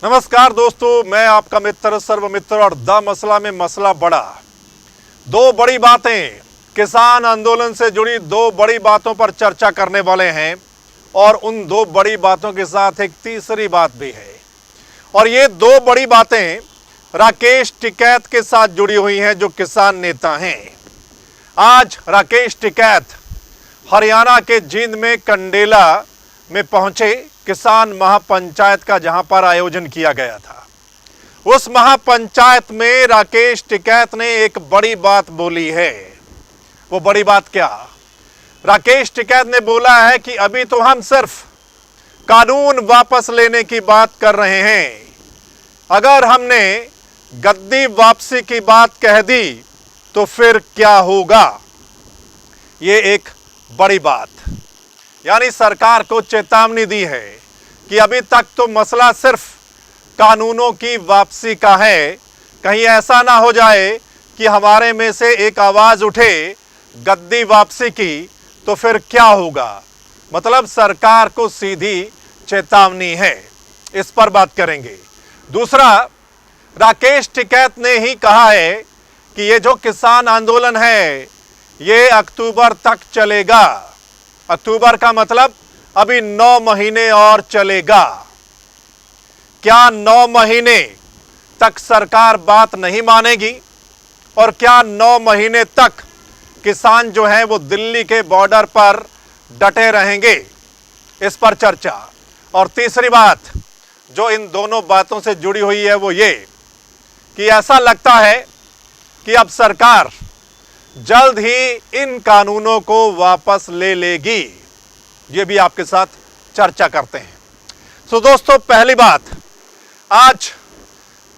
नमस्कार दोस्तों, मैं आपका मित्र सर्व मित्र और द मसला में मसला बड़ा। दो बड़ी बातें, किसान आंदोलन से जुड़ी दो बड़ी बातों पर चर्चा करने वाले हैं और उन दो बड़ी बातों के साथ एक तीसरी बात भी है। और ये दो बड़ी बातें राकेश टिकैत के साथ जुड़ी हुई हैं, जो किसान नेता हैं। आज राकेश टिकैत हरियाणा के जींद में कंडेला में पहुंचे किसान महापंचायत का, जहां पर आयोजन किया गया था। उस महापंचायत में राकेश टिकैत ने एक बड़ी बात बोली है। वो बड़ी बात क्या? राकेश टिकैत ने बोला है कि अभी तो हम सिर्फ कानून वापस लेने की बात कर रहे हैं। अगर हमने गद्दी वापसी की बात कह दी तो फिर क्या होगा? ये एक बड़ी बात, यानी सरकार को चेतावनी दी है कि अभी तक तो मसला सिर्फ कानूनों की वापसी का है। कहीं ऐसा ना हो जाए कि हमारे में से एक आवाज उठे गद्दी वापसी की, तो फिर क्या होगा? मतलब सरकार को सीधी चेतावनी है। इस पर बात करेंगे। दूसरा, राकेश टिकैत ने ही कहा है कि ये जो किसान आंदोलन है ये अक्टूबर तक चलेगा। अक्टूबर का मतलब अभी 9 महीने और चलेगा। क्या 9 महीने तक सरकार बात नहीं मानेगी? और क्या 9 महीने तक किसान जो हैं वो दिल्ली के बॉर्डर पर डटे रहेंगे? इस पर चर्चा। और तीसरी बात जो इन दोनों बातों से जुड़ी हुई है वो ये कि ऐसा लगता है कि अब सरकार जल्द ही इन कानूनों को वापस ले लेगी। ये भी आपके साथ चर्चा करते हैं। सो दोस्तों, पहली बात, आज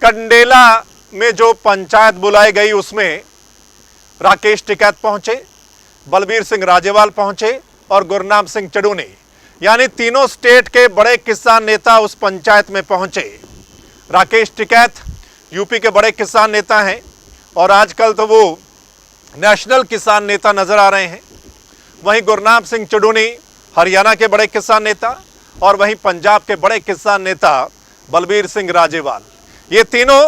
कंडेला में जो पंचायत बुलाई गई उसमें राकेश टिकैत पहुंचे, बलबीर सिंह राजेवाल पहुंचे और गुरनाम सिंह चड़ूनी, यानी तीनों स्टेट के बड़े किसान नेता उस पंचायत में पहुंचे। राकेश टिकैत यूपी के बड़े किसान नेता हैं और आजकल तो वो नेशनल किसान नेता नजर आ रहे हैं। वहीं गुरनाम सिंह चड़ूनी हरियाणा के बड़े किसान नेता और वहीं पंजाब के बड़े किसान नेता बलबीर सिंह राजेवाल, ये तीनों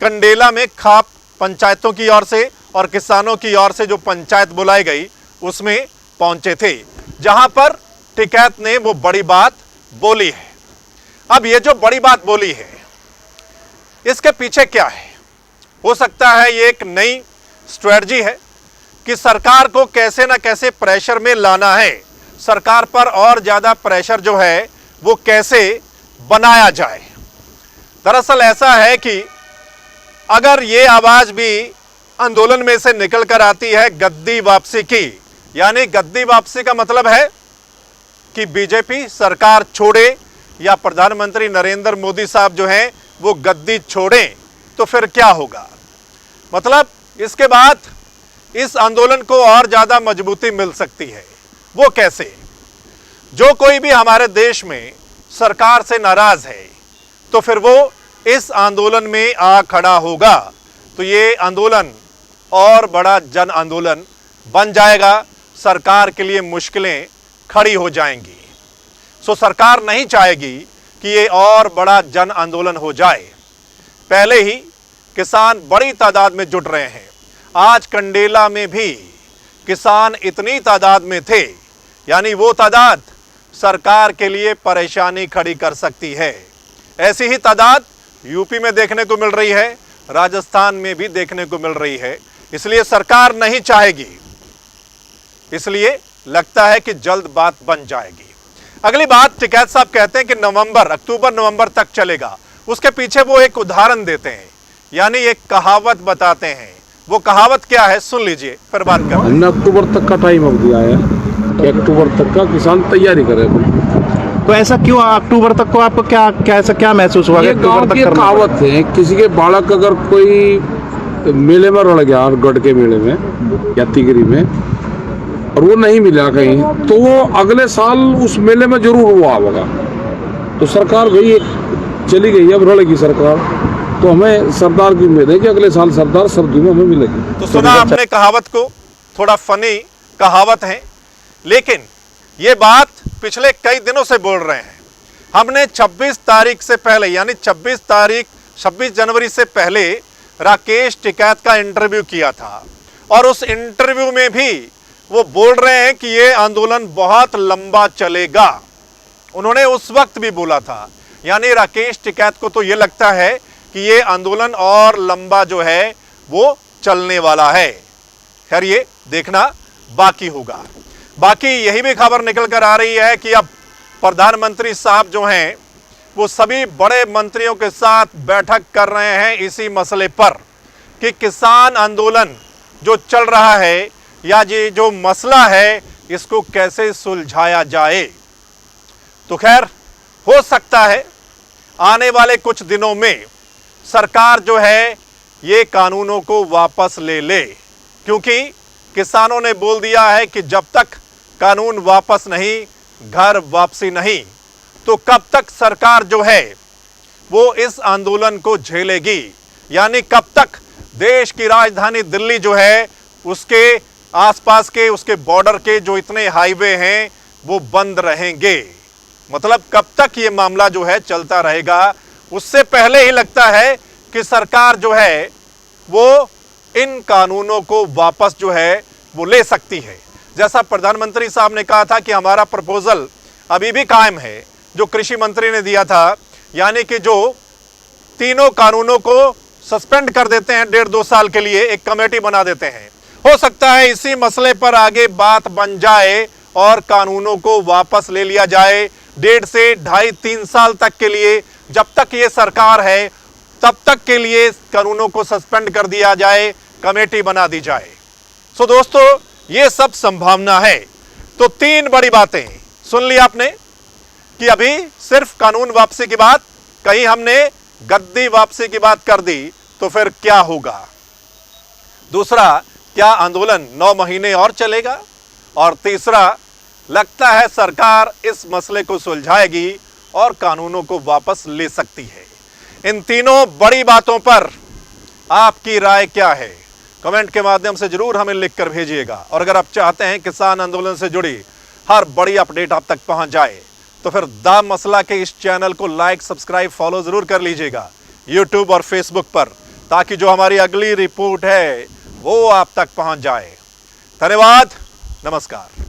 कंडेला में खाप पंचायतों की ओर से और किसानों की ओर से जो पंचायत बुलाई गई उसमें पहुंचे थे, जहां पर टिकैत ने वो बड़ी बात बोली है। अब ये जो बड़ी बात बोली है इसके पीछे क्या है? हो सकता है ये एक नई स्ट्रेटजी है कि सरकार को कैसे ना कैसे प्रेशर में लाना है। सरकार पर और ज्यादा प्रेशर जो है वो कैसे बनाया जाए। दरअसल ऐसा है कि अगर ये आवाज भी आंदोलन में से निकल कर आती है गद्दी वापसी की, यानी गद्दी वापसी का मतलब है कि बीजेपी सरकार छोड़े या प्रधानमंत्री नरेंद्र मोदी साहब जो हैं वो गद्दी छोड़ें, तो फिर क्या होगा? मतलब इसके बाद इस आंदोलन को और ज्यादा मजबूती मिल सकती है। वो कैसे? जो कोई भी हमारे देश में सरकार से नाराज है तो फिर वो इस आंदोलन में आ खड़ा होगा, तो ये आंदोलन और बड़ा जन आंदोलन बन जाएगा। सरकार के लिए मुश्किलें खड़ी हो जाएंगी। सो सरकार नहीं चाहेगी कि ये और बड़ा जन आंदोलन हो जाए। पहले ही किसान बड़ी तादाद में जुट रहे हैं। आज कंडेला में भी किसान इतनी तादाद में थे, यानी वो तादाद सरकार के लिए परेशानी खड़ी कर सकती है। ऐसी ही तादाद यूपी में देखने को मिल रही है, राजस्थान में भी देखने को मिल रही है। इसलिए सरकार नहीं चाहेगी, इसलिए लगता है कि जल्द बात बन जाएगी। अगली बात, टिकैत साहब कहते हैं कि अक्टूबर नवंबर तक चलेगा। उसके पीछे वो एक उदाहरण देते हैं, यानी एक कहावत बताते हैं। वो कहावत क्या है सुन लीजिए, फिर बात करें। हमने अक्टूबर तक का टाइम अब दिया है कि अक्टूबर तक का किसान तैयारी करे। तो ऐसा क्यों अक्टूबर तक को आपको क्या महसूस हुआ? ये गांव की कहावत है, किसी के बालक अगर कोई मेले में रड़ गया, गढ़ के मेले में या तिगरी में, और वो नहीं मिला कहीं, तो वो अगले साल उस मेले में जरूर हुआ होगा। तो सरकार गई, चली गई, अब रड़ेगी सरकार। तो हमें सरदार की उम्मीद है कि अगले साल सरदार सर्दी में हमें मिलेगी। तो सुना आपने कहावत को, थोड़ा फनी कहावत है, लेकिन ये बात पिछले कई दिनों से बोल रहे हैं हमने 26 तारीख से पहले यानी 26 जनवरी से पहले राकेश टिकैत का इंटरव्यू किया था और उस इंटरव्यू में भी वो बोल रहे हैं कि ये आंदोलन बहुत लंबा चलेगा। उन्होंने उस वक्त भी बोला था, यानी राकेश टिकैत को तो ये लगता है कि ये आंदोलन और लंबा जो है वो चलने वाला है। खैर ये देखना बाकी होगा। बाकी यही भी खबर निकल कर आ रही है कि अब प्रधानमंत्री साहब जो हैं वो सभी बड़े मंत्रियों के साथ बैठक कर रहे हैं इसी मसले पर कि किसान आंदोलन जो चल रहा है या ये जो मसला है इसको कैसे सुलझाया जाए। तो खैर हो सकता है आने वाले कुछ दिनों में सरकार जो है ये कानूनों को वापस ले ले, क्योंकि किसानों ने बोल दिया है कि जब तक कानून वापस नहीं, घर वापसी नहीं, तो कब तक सरकार जो है वो इस आंदोलन को झेलेगी। यानी कब तक देश की राजधानी दिल्ली जो है उसके आसपास के उसके बॉर्डर के जो इतने हाईवे हैं वो बंद रहेंगे। मतलब कब तक ये मामला जो है चलता रहेगा। उससे पहले ही लगता है कि सरकार जो है वो इन कानूनों को वापस जो है वो ले सकती है। जैसा प्रधानमंत्री साहब ने कहा था कि हमारा प्रपोजल अभी भी कायम है जो कृषि मंत्री ने दिया था, यानी कि जो तीनों कानूनों को सस्पेंड कर देते हैं 1.5-2 साल के लिए, एक कमेटी बना देते हैं। हो सकता है इसी मसले पर आगे बात बन जाए और कानूनों को वापस ले लिया जाए 1.5 से 2.5-3 साल तक के लिए। जब तक ये सरकार है तब तक के लिए कानूनों को सस्पेंड कर दिया जाए, कमेटी बना दी जाए। सो दोस्तों ये सब संभावना है। तो 3 बड़ी बातें सुन ली आपने कि अभी सिर्फ कानून वापसी की बात, कहीं हमने गद्दी वापसी की बात कर दी तो फिर क्या होगा। दूसरा, क्या आंदोलन 9 महीने और चलेगा। और तीसरा, लगता है सरकार इस मसले को सुलझाएगी और कानूनों को वापस ले सकती है। इन तीनों बड़ी बातों पर आपकी राय क्या है, कमेंट के माध्यम से जरूर हमें लिखकर भेजिएगा। और अगर आप चाहते हैं किसान आंदोलन से जुड़ी हर बड़ी अपडेट आप तक पहुंच जाए तो फिर द मसला के इस चैनल को लाइक, सब्सक्राइब, फॉलो जरूर कर लीजिएगा यूट्यूब और फेसबुक पर, ताकि जो हमारी अगली रिपोर्ट है वो आप तक पहुंच जाए। धन्यवाद, नमस्कार।